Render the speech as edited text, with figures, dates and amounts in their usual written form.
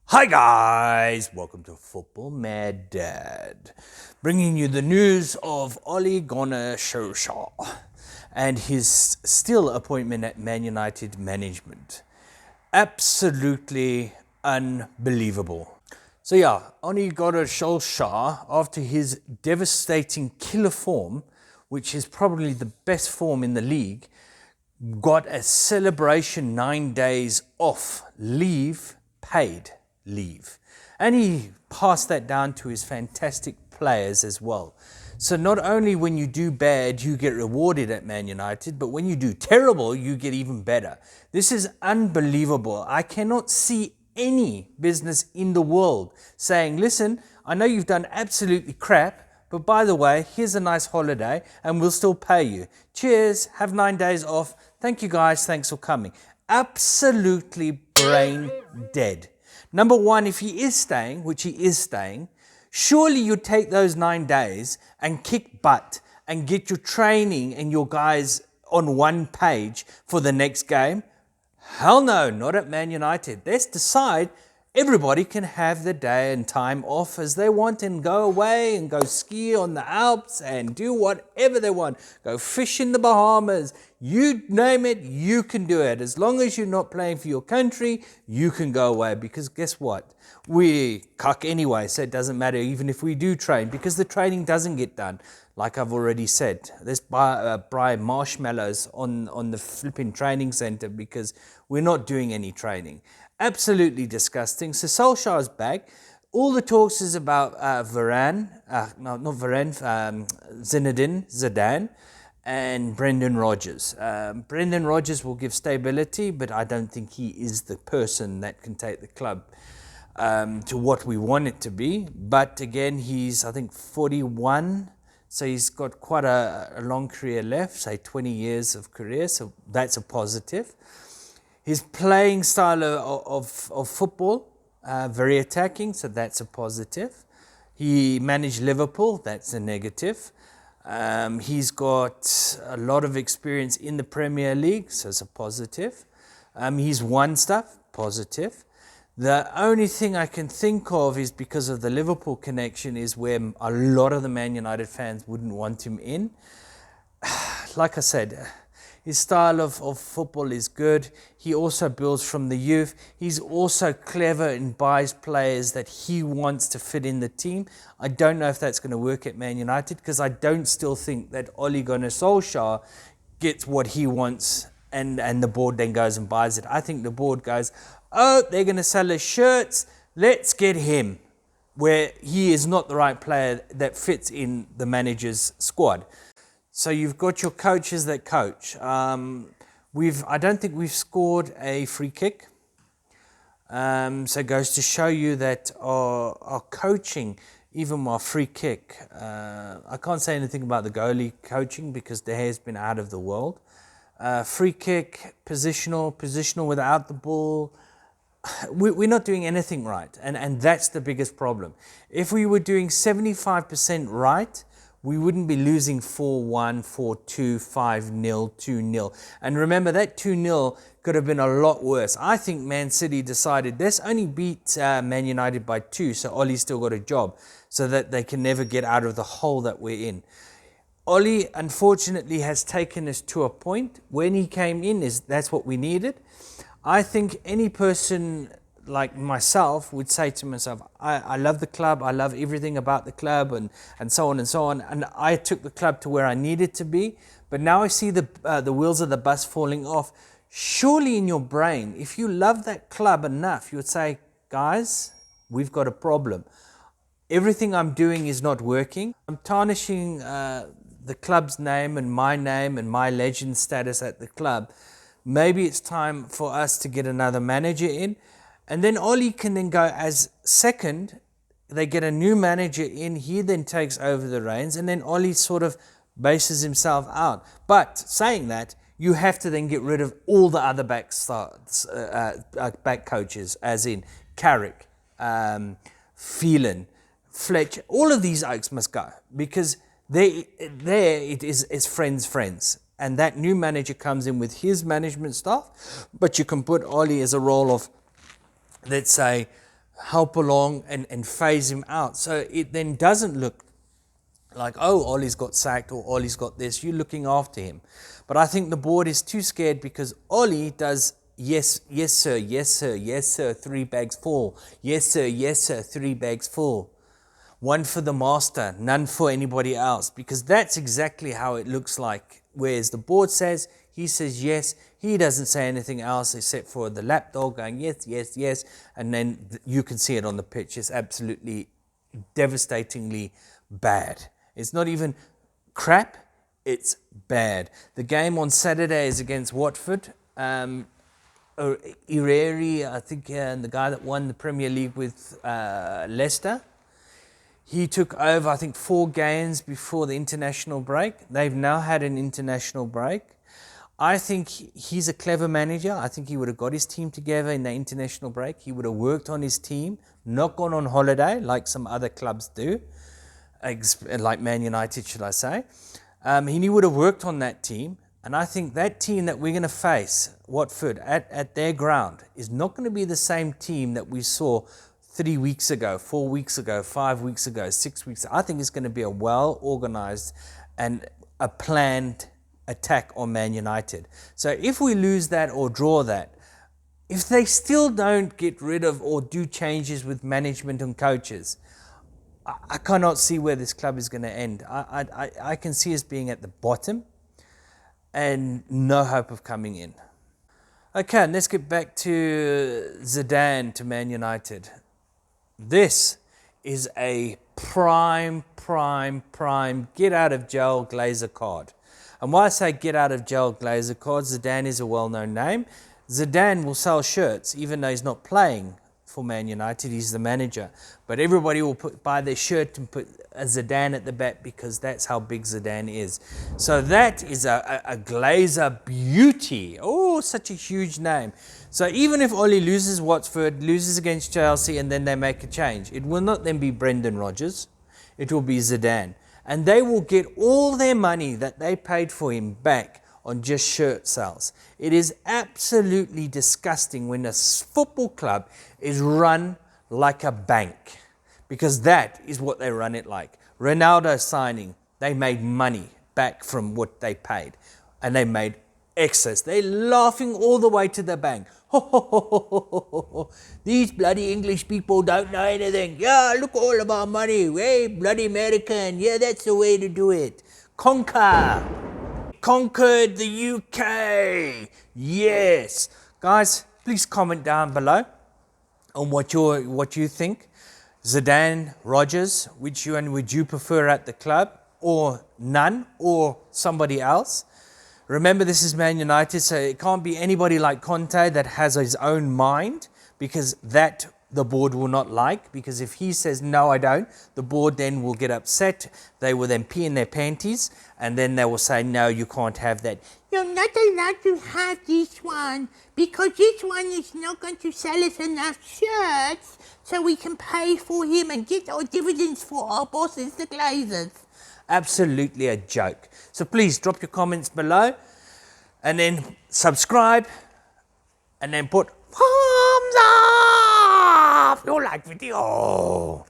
Hi guys, welcome to Football Mad Dad, bringing you the news of Ole Gunnar Solskjaer and his still appointment at Man United management. Absolutely unbelievable. So yeah, Ole Gunnar Solskjaer, after his devastating killer form, which is probably the best form in the league, got a celebration 9 days off leave, paid leave. And he passed that down to his fantastic players as well. So not only when you do bad, you get rewarded at Man United, but when you do terrible, you get even better. This is unbelievable. I cannot see any business in the world saying, listen, I know you've done absolutely crap, but by the way, here's a nice holiday and we'll still pay you. Cheers, have 9 days off. Thank you guys, thanks for coming. Absolutely brain dead. Number one, if he is staying, which he is staying, surely you'd take those 9 days and kick butt and get your training and your guys on one page for the next game. Hell no, not at Man United. Let's decide everybody can have the day and time off as they want and go away and go ski on the Alps and do whatever they want. Go fish in the Bahamas. You name it, you can do it. As long as you're not playing for your country, you can go away. Because guess what? We cuck anyway, so it doesn't matter even if we do train because the training doesn't get done. Like I've already said, let's buy marshmallows on the flipping training center because we're not doing any training. Absolutely disgusting. So Solskjaer's back. All the talks is about Zinedine Zidane and Brendan Rodgers. Brendan Rodgers will give stability, but I don't think he is the person that can take the club to what we want it to be. But again, he's, I think, 41. So he's got quite a long career left, say 20 years of career. So that's a positive. His playing style of football, very attacking, so that's a positive. He managed Liverpool, that's a negative. He's got a lot of experience in the Premier League, so it's a positive. He's won stuff, positive. The only thing I can think of is because of the Liverpool connection is where a lot of the Man United fans wouldn't want him in. Like I said, his style of football is good. He also builds from the youth. He's also clever and buys players that he wants to fit in the team. I don't know if that's going to work at Man United because I don't still think that Ole Gunnar Solskjaer gets what he wants and the board then goes and buys it. I think the board goes, oh, they're going to sell us shirts. Let's get him, where he is not the right player that fits in the manager's squad. So you've got your coaches that coach. I don't think we've scored a free kick. So it goes to show you that our coaching, even our free kick, I can't say anything about the goalie coaching because De Gea's been out of the world. Free kick, positional without the ball. We're not doing anything right. And that's the biggest problem. If we were doing 75% right, we wouldn't be losing 4-1, 4-2, 5-0, 2-0. And remember, that 2-0 could have been a lot worse. I think Man City decided, let's only beat Man United by 2, so Ole's still got a job, so that they can never get out of the hole that we're in. Ole, unfortunately, has taken us to a point. When he came in, that's what we needed. I think any person like myself would say to myself, I love the club, I love everything about the club and so on and so on. And I took the club to where I needed to be. But now I see the wheels of the bus falling off. Surely in your brain, if you love that club enough, you would say, guys, we've got a problem. Everything I'm doing is not working. I'm tarnishing the club's name and my legend status at the club. Maybe it's time for us to get another manager in. And then Ole can then go as second. They get a new manager in. He then takes over the reins. And then Ole sort of bases himself out. But saying that, you have to then get rid of all the other back coaches, as in Carrick, Phelan, Fletcher. All of these oaks must go because it is friends. And that new manager comes in with his management staff. But you can put Ole as a role of, let's say, help along and phase him out. So it then doesn't look like, oh, Ollie's got sacked or Ollie's got this. You're looking after him. But I think the board is too scared because Ollie does yes, yes, sir, yes, sir, yes, sir, 3 bags full. Yes, sir, 3 bags full. One for the master, none for anybody else, because that's exactly how it looks like. Whereas the board says, he says yes, he doesn't say anything else except for the lapdog going yes, yes, yes, and then you can see it on the pitch. It's absolutely devastatingly bad. It's not even crap, it's bad. The game on Saturday is against Watford. Ireri, I think, the guy that won the Premier League with Leicester. He took over, I think, 4 games before the international break. They've now had an international break. I think he's a clever manager. I think he would have got his team together in the international break. He would have worked on his team, not gone on holiday like some other clubs do, like Man United, should I say. He would have worked on that team. And I think that team that we're going to face, Watford, at their ground, is not going to be the same team that we saw 3 weeks ago, 4 weeks ago, 5 weeks ago, 6 weeks ago. I think it's going to be a well-organized and a planned attack on Man United. So if we lose that or draw that, if they still don't get rid of or do changes with management and coaches, I cannot see where this club is going to end. I can see us being at the bottom and no hope of coming in. Okay, and let's get back to Zidane to Man United. This is a prime get out of jail Glazer card. And why I say get out of jail Glazer card, Zidane is a well-known name. Zidane will sell shirts even though he's not playing for Man United, he's the manager. But everybody will buy their shirt and put a Zidane at the back because that's how big Zidane is. So that is a Glazer beauty. Oh, such a huge name. So even if Ollie loses Watford, loses against Chelsea, and then they make a change, it will not then be Brendan Rodgers. It will be Zidane. And they will get all their money that they paid for him back on just shirt sales. It is absolutely disgusting when a football club is run like a bank, because that is what they run it like. Ronaldo signing, they made money back from what they paid, and they made excess. They're laughing all the way to the bank. Ho, ho, ho, ho, ho, ho, ho. These bloody English people don't know anything. Yeah, look all of our money. Hey, bloody American. Yeah, that's the way to do it. Conquer. Conquered the UK. Yes. Guys, please comment down below on what you think. Zidane, Rodgers, which one would you prefer at the club, or none, or somebody else? Remember, this is Man United, so it can't be anybody like Conte that has his own mind, because that the board will not like, because if he says, no, I don't, the board then will get upset. They will then pee in their panties, and then they will say, no, you can't have that. You're not allowed to have this one, because this one is not going to sell us enough shirts so we can pay for him and get our dividends for our bosses, the Glazers. Absolutely a joke. So please drop your comments below, and then subscribe, and then put thumbs up if you like video.